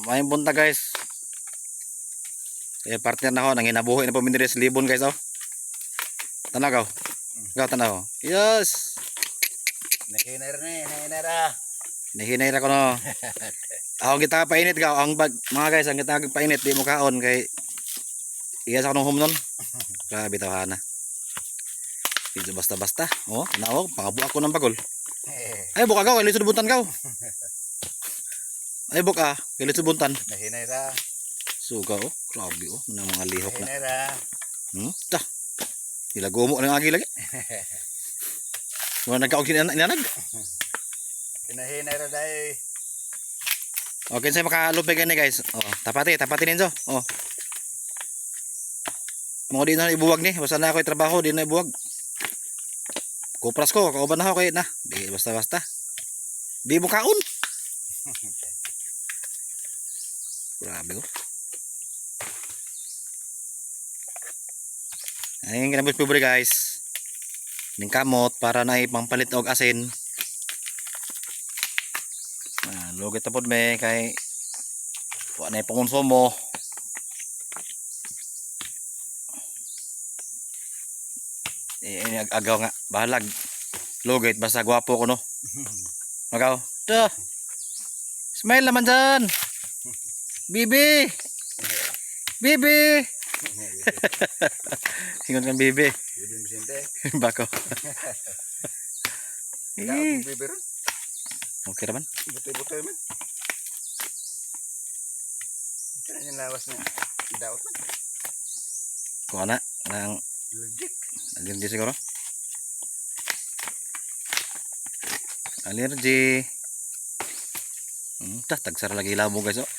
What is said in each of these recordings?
may bunta guys. Eh partner na ho, nang hinabuhi na po minire sa libon guys oh. Tanaw gaw. Gaw tanaw. Yes. Nahinay ra ko no. Ako kita painit gaw ang bag mga guys, ang kita painit di mo kaon kay iya sa kanong home nun. Grabe tawhana. Video basta-basta. Oh, tanaw pangabu ako ng bagol. Ay buka gaw, ilisod buntan gaw. Ay buka, ilisod buntan. Nahinay ra. Suga oh, grabe oh, mga lihok na. Nahinay ra. Ta. Ilago mo ng agi lagi. Wala nagkaog inanag. Nahinay ra dai. Okay, sa makalupay gani guys. Oh, tapati ninyo. Oh. Mo di na ibuwag ni, basta na ako trabaho, di na ibuwag. Kupras ko, kauban na ako kay na. Di basta-basta. Di mo kaon. Grabe ko. Ayun kinabos pobre guys. Ning kamot para na ipangpalit og asin. Lugit na po may kay wala na ipangonsumo. Agaw nga bahalag lugit basta gwapo ko no. Magaw to smile naman dyan bibi bibi. Hingon kang bibi bako. Okay naman. Butoy-butoy man. Kaya yung lawas na daot man. Kuha na ng Allergic. allergy siguro. Allergy. Tagsara lagi labo guys oh.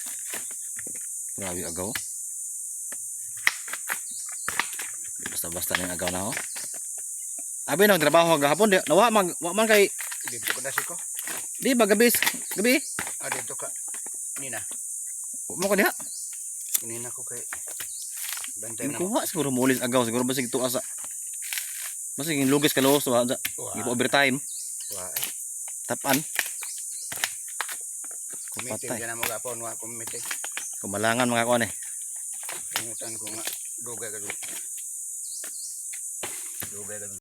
Grabe agaw. Basta-basta na yung agaw na oh. Abi nang trabaho gahapon di nawa man kay Dito ko na si ko. di ba gabi Dito ka. Nina. mo ko diha. Nina ko kay bantay na. Kuha siguro mulis agaw siguro basig tuwa sa basig lugis ka los wa ipo overtime. Wa. Tapan. Kumiting ka na mo gapon wa kumiting. Kumalangan mga kuan eh. Pangutan ko nga dugay ka. Dugay ka.